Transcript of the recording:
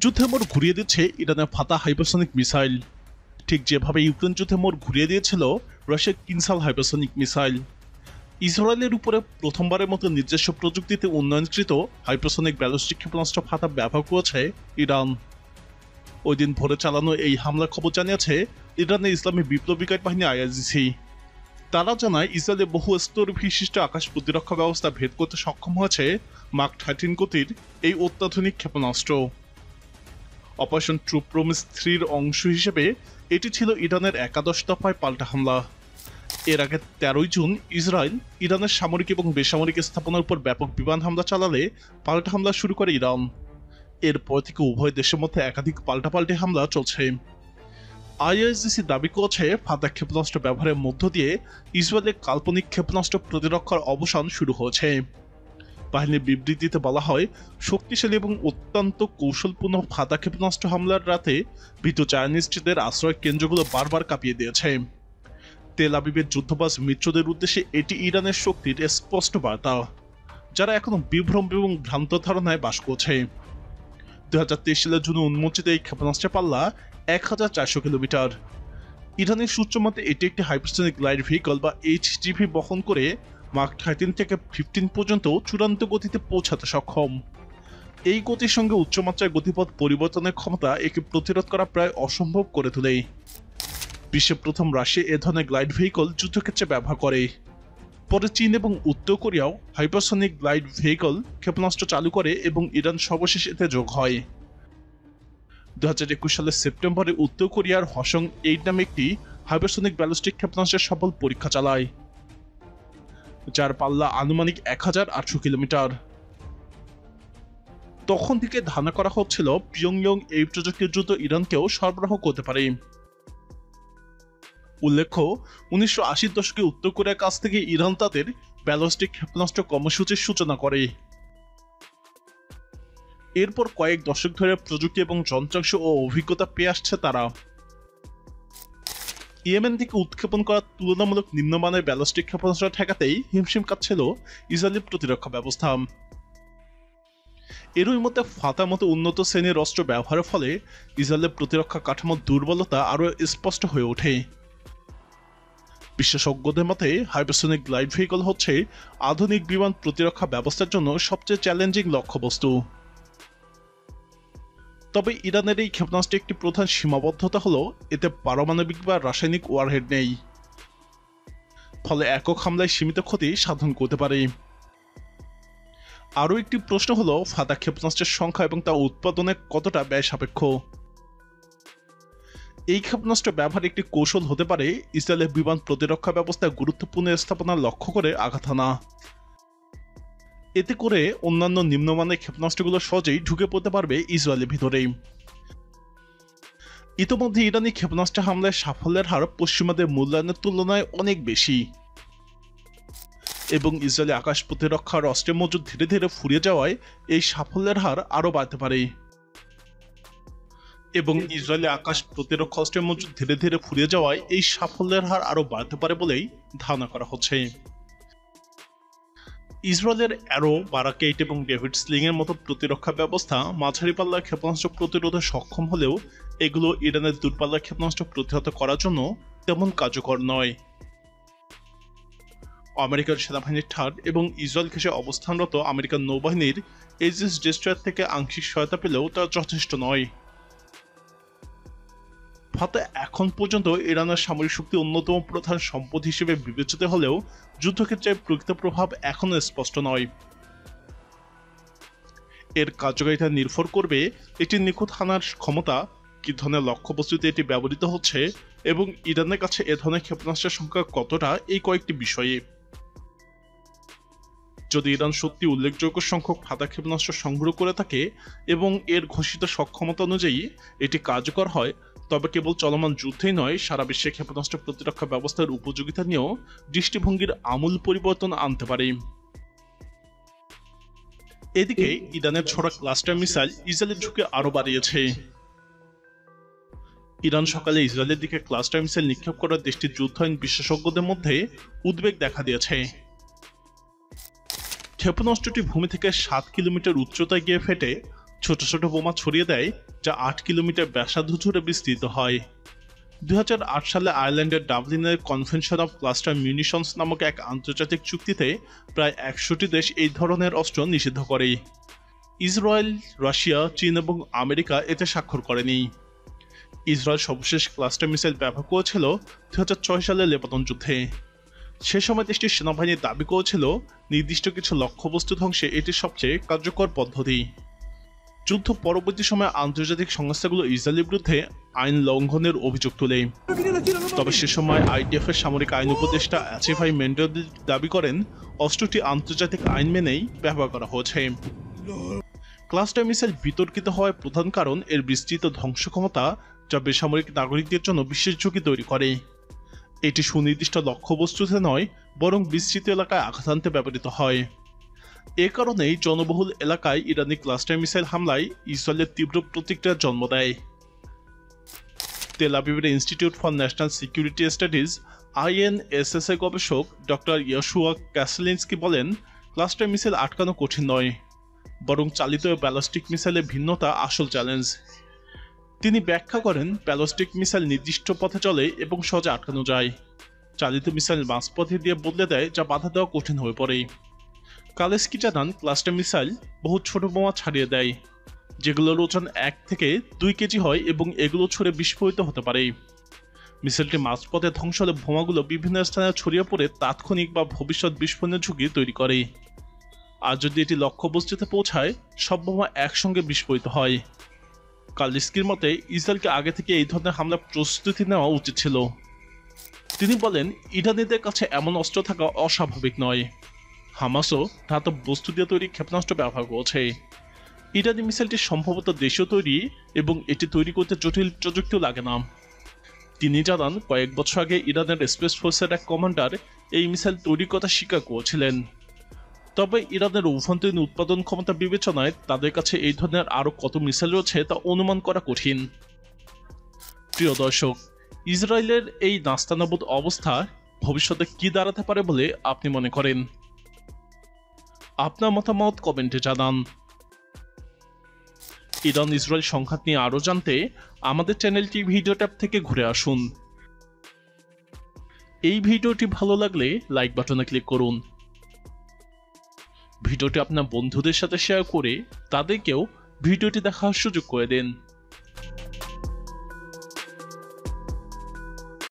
যুদ্ধের মোড় ঘুরিয়ে দিচ্ছে ইরানের ফাতাহ হাইপারসনিক মিসাইল, ঠিক যেভাবে ইউক্রেন যুদ্ধে মোড় ঘুরিয়ে দিয়েছিল রাশিয়ার কিনসাল হাইপারসনিক মিসাইল। ইসরায়েলের উপরে প্রথমবারের মতো নিজস্ব প্রযুক্তিতে উন্নয়নকৃত হাইপারসনিক ব্যালিস্টিক ক্ষেপণাস্ত্র ফাতাহ ব্যবহার করেছে ইরান। ওই দিন ভোরে চালানো এই হামলার খবর জানিয়েছে ইরানের ইসলামী বিপ্লবী গার্ড বাহিনী IRGC। তারা জানায় ইসরায়েলে বহু স্তর বিশিষ্ট আকাশ প্রতিরক্ষা ব্যবস্থা ভেদ করতে সক্ষম হয়েছে মার্ক 13 গতির এই অত্যাধুনিক ক্ষেপণাস্ত্র। অপারেশন ট্রু প্রমিস 3-র অংশ হিসেবে এটি ছিল ইরানের একাদশ দফায় পাল্টা হামলা। এর আগে 13 জুন ইসরায়েল ইরানের সামরিক এবং বেসামরিক স্থাপনার উপর ব্যাপক বিমান হামলা চালালে পাল্টা হামলা শুরু করে ইরান। এরপর থেকে উভয় দেশের মধ্যে একাধিক পাল্টাপাল্টি হামলা চলছে। IRGC দাবি করেছে ফাতাহ ক্ষেপণাস্ত্র ব্যবহারের মধ্য দিয়ে ইসরায়েলের কাল্পনিক ক্ষেপণাস্ত্র প্রতিরক্ষার অবসান শুরু হয়েছে। বাহিনীর বিবৃতিতে বলা হয়, শক্তিশালী এবং অত্যন্ত কৌশলপূর্ণ ফাতাহ ক্ষেপণাস্ত্র হামলার রাতে ভীত চায়নিস্টদের আশ্রয় কেন্দ্রগুলো বারবার কাঁপিয়ে দিয়েছে। তেল আবিবের যুদ্ধবাজ মিত্রদের উদ্দেশ্যে এটি ইরানের শক্তির স্পষ্ট বার্তা, যারা এখনো বিভ্রম এবং ভ্রান্ত ধারণায় বাস করছে। 2023 সালের জন্য উন্মোচিত এই ক্ষেপণাস্ত্রের পাল্লা 1400 কিলোমিটার। ইরানের সূত্র মতে এটি একটি হাইপারসনিক গ্লাইড ভেহিকল বা HGV বহন করে মার্ক 13 থেকে 15 পর্যন্ত চূড়ান্ত গতিতে পৌঁছাতে সক্ষম। এই গতির সঙ্গে উচ্চমাত্রায় গতিপথ পরিবর্তনের ক্ষমতা একে প্রতিরোধ করা প্রায় অসম্ভব করে তোলে। বিশ্বে প্রথম রাশিয়া এ ধরনের গ্লাইড ভেহিকল যুদ্ধক্ষেত্রে ব্যবহার করে। পরে চীন এবং উত্তর কোরিয়াও হাইপারসনিক গ্লাইড ভেহিকল ক্ষেপণাস্ত্র চালু করে এবং ইরান সর্বশেষ এতে যোগ হয়। 2021 সালের সেপ্টেম্বরে উত্তর কোরিয়ার হসং 8 নামে একটি হাইপারসনিক ব্যালিস্টিক ক্ষেপণাস্ত্রের সফল পরীক্ষা চালায়, যার পাল্লা আনুমানিক 1800 কিলোমিটার। তখন থেকে ধারণা করা হচ্ছিল পিয়ংইয়ং এই প্রযুক্তির দ্রুত ইরানকেও সরবরাহ করতে পারে। উল্লেখ্য, 1980-র দশকে উত্তর কোরিয়ার কাছ থেকে ইরান তাদের ব্যালিস্টিক ক্ষেপণাস্ত্র কর্মসূচির সূচনা করে। এরপর কয়েক দশক ধরে প্রযুক্তি এবং যন্ত্রাংশ ও অভিজ্ঞতা পেয়ে আসছে তারা। ইয়েমেন থেকে উৎক্ষেপণ করা তুলনামূলক নিম্নমানের ব্যালিস্টিক ক্ষেপণাস্ত্র ঠেকাতেই হিমশিম খাচ্ছিল ইসরায়েলি প্রতিরক্ষা ব্যবস্থা। এরই মধ্যে ফাতাহ মতো উন্নত শ্রেণীর অস্ত্র ব্যবহারের ফলে ইসরায়েলের প্রতিরক্ষা কাঠামোর দুর্বলতা আরও স্পষ্ট হয়ে ওঠে। বিশেষজ্ঞদের মতে হাইপারসনিক গ্লাইড ভেহিকল হচ্ছে আধুনিক বিমান প্রতিরক্ষা ব্যবস্থার জন্য সবচেয়ে চ্যালেঞ্জিং লক্ষ্যবস্তু। তবে ইরানের এই ক্ষেপণাস্ত্রের একটি প্রধান সীমাবদ্ধতা হলো এতে পারমাণবিক বা রাসায়নিক ওয়ারহেড নেই, ফলে একক হামলায় সীমিত ক্ষতি সাধন করতে পারে। আরও একটি প্রশ্ন হলো ফাতাহ ক্ষেপণাস্ত্রের সংখ্যা এবং তা উৎপাদনে কতটা ব্যয় সাপেক্ষ। এই ক্ষেপণাস্ত্র ব্যবহার একটি কৌশল হতে পারে ইসরায়েলের বিমান প্রতিরক্ষা ব্যবস্থায় গুরুত্বপূর্ণ স্থাপনা লক্ষ্য করে আঘাত হানা। এতে করে অন্যান্য নিম্নমানের ক্ষেপণাস্ত্রগুলো সহজেই ঢুকে পড়তে পারবে ইসরায়েলের ভিতরে। ইতোমধ্যে ইরানি ক্ষেপণাস্ত্র হামলায় সাফল্যের হার পশ্চিমাদের মূল্যায়নের তুলনায় অনেক বেশি, এবং ইসরায়েলি আকাশ প্রতিরক্ষার অস্ত্রের মজুদ ধীরে ধীরে ফুরিয়ে যাওয়ায় এই সাফল্যের হার আরও বাড়তে পারে। বলেই ধারণা করা হচ্ছে। ইসরায়েলের অ্যারো, বারাকেইট এবং ডেভিড স্লিং এর মতো প্রতিরক্ষা ব্যবস্থা মাঝারি পাল্লার ক্ষেপণাস্ত্র প্রতিরোধে সক্ষম হলেও এগুলো ইরানের দূরপাল্লার ক্ষেপণাস্ত্র প্রতিহত করার জন্য তেমন কার্যকর নয়। আমেরিকার সেনাবাহিনীর ঠার এবং ইসরায়েল ঘেঁষে অবস্থানরত আমেরিকান নৌবাহিনীর এজিস ডেস্ট্রয়ার থেকে আংশিক সহায়তা পেলেও তা যথেষ্ট নয়। ফাতাহ এখন পর্যন্ত ইরানের সামরিক শক্তি অন্যতম প্রধান সম্পদ হিসেবে বিবেচিত হলেও যুদ্ধক্ষেত্রে প্রকৃত প্রভাব এখনও স্পষ্ট নয়। এর কার্যকারিতা নির্ভর করবে এটি নিখুঁত হানার ক্ষমতা, কি ধরনের লক্ষ্যবস্তুতে এটি ব্যবহৃত হচ্ছে এবং ইরানের কাছে এ ধরনের ক্ষেপণাস্ত্রের সংখ্যা কতটা, এই কয়েকটি বিষয়ে। যদি ইরান সত্যি উল্লেখযোগ্য সংখ্যক ফাতাহ ক্ষেপণাস্ত্র সংগ্রহ করে থাকে এবং এর ঘোষিত সক্ষমতা অনুযায়ী এটি কার্যকর হয়, তবে কেবল চলমান যুদ্ধেই নয়, সারা বিশ্বে ক্ষেপণাস্ত্র প্রতিরক্ষা ব্যবস্থার উপযোগিতা নিয়েও দৃষ্টিভঙ্গির আমূল পরিবর্তন আনতে পারে। এদিকে ইরানের ছোড়া ক্লাস্টার মিসাইল ইসরায়েলের ঝুঁকি আরও বাড়িয়েছে। ইরান সকালে ইসরায়েলের দিকে ক্লাস্টার মিসাইল নিক্ষেপ করার দেশটির যুদ্ধায়ন বিশেষজ্ঞদের মধ্যে উদ্বেগ দেখা দিয়েছে। ক্ষেপণাস্ত্রটি ভূমি থেকে 7 কিলোমিটার উচ্চতায় গিয়ে ফেটে ছোট ছোট বোমা ছড়িয়ে দেয়, যা 8 কিলোমিটার ব্যাসার্ধ জুড়ে বিস্তৃত হয়। 2008 সালে আয়ারল্যান্ডের ডাবলিনের কনভেনশন অফ ক্লাস্টার মিউনিশনস নামক এক আন্তর্জাতিক চুক্তিতে প্রায় 100টি দেশ এই ধরনের অস্ত্র নিষিদ্ধ করে। ইসরায়েল, রাশিয়া, চীন এবং আমেরিকা এতে স্বাক্ষর করেনি। ইসরায়েল সর্বশেষ ক্লাস্টার মিসাইল ব্যবহার করেছিল 2006 সালে লেবানন যুদ্ধে। সে সময় দেশটির সেনাবাহিনী দাবি করেছিল নির্দিষ্ট কিছু লক্ষ্যবস্তু ধ্বংসে এটি সবচেয়ে কার্যকর পদ্ধতি। যুদ্ধ পরবর্তী সময়ে আন্তর্জাতিক সংস্থাগুলো ইসরায়েলের বিরুদ্ধে আইন লঙ্ঘনের অভিযোগ তোলে। তবে সে সময় আইডিএফ এর সামরিক আইন উপদেষ্টা অ্যাচিভাই মেন্ডেল দাবি করেন অস্ত্রটি আন্তর্জাতিক আইন মেনেই ব্যবহার করা হয়েছে। ক্লাস্টার মিসাইল বিতর্কিত হওয়ার প্রধান কারণ এর বিস্তৃত ধ্বংস ক্ষমতা, যা বেসামরিক নাগরিকদের জন্য বিশেষ ঝুঁকি তৈরি করে। এটি সুনির্দিষ্ট লক্ষ্যবস্তুতে নয়, বরং বিস্তৃত এলাকায় আঘাত আনতে ব্যবহৃত হয়। এ কারণেই জনবহুল এলাকায় ইরানি ক্লাস্টার মিসাইল হামলায় ইসরায়েলের তীব্র প্রতিক্রিয়ার জন্ম দেয়। তেল আবিবের institute for national security studies INSS এর গবেষক ডক্টর ইয়োশুয়া ক্যাসলিনস্কি বলেন, ক্লাস্টার মিসাইল আটকানো কঠিন নয়, বরং চালিত ব্যালিস্টিক মিসাইলের ভিন্নতা আসল চ্যালেঞ্জ। তিনি ব্যাখ্যা করেন, ব্যালিস্টিক মিসাইল নির্দিষ্ট পথে চলে এবং সহজে আটকানো যায়। চালিত মিসাইল মাঝপথে দিয়ে বদলে দেয়, যা বাধা দেওয়া কঠিন হয়ে পড়ে। কালেস্কি জানান, ক্লাস্টার মিসাইল বহু ছোট বোমা ছাড়িয়ে দেয়, যেগুলোর ওজন 1 থেকে 2 কেজি হয় এবং এগুলো ছুড়ে বিস্ফোরিত হতে পারে। মিসাইলটি মাঝপথে ধ্বংস হলে বোমাগুলো বিভিন্ন স্থানে ছড়িয়ে পড়ে তাৎক্ষণিক বা ভবিষ্যৎ বিস্ফোরণের ঝুঁকি তৈরি করে। আর যদি এটি লক্ষ্যবস্তুতে পৌঁছায়, সব বোমা একসঙ্গে বিস্ফোরিত হয়। কালেস্কির মতে ইসরায়েলকে আগে থেকে এই ধরনের হামলার প্রস্তুতি নেওয়া উচিত ছিল। তিনি বলেন, ইরানিদের কাছে এমন অস্ত্র থাকা অস্বাভাবিক নয়। হামাসও ধাতব বস্তু দিয়ে তৈরি ক্ষেপণাস্ত্র ব্যবহার করছে। ইরানি মিসাইলটি সম্ভবত দেশীয় তৈরি এবং এটি তৈরি করতে জটিল প্রযুক্তিও লাগে না। তিনি জানান, কয়েক বছর আগে ইরানের স্পেস ফোর্সের এক কমান্ডার এই মিসাইল তৈরির কথা স্বীকার করেছিলেন। তবে ইরানের অভ্যন্তরীণ উৎপাদন ক্ষমতা বিবেচনায় তাদের কাছে এই ধরনের আরও কত মিসাইল রয়েছে তা অনুমান করা কঠিন। প্রিয় দর্শক, ইসরায়েলের এই নাস্তানাবুদ অবস্থা ভবিষ্যতে কি দাঁড়াতে পারে বলে আপনি মনে করেন? আপনার মতামত কমেন্টে জানান। ইরান ইসরায়েল সংঘাত নিয়ে আরও জানতে আমাদের চ্যানেলটি ভিডিও ট্যাব থেকে ঘুরে আসুন। এই ভিডিওটি ভালো লাগলে লাইক বাটনে ক্লিক করুন। ভিডিওটি আপনার বন্ধুদের সাথে শেয়ার করে তাদেরকেও ভিডিওটি দেখার সুযোগ করে দিন।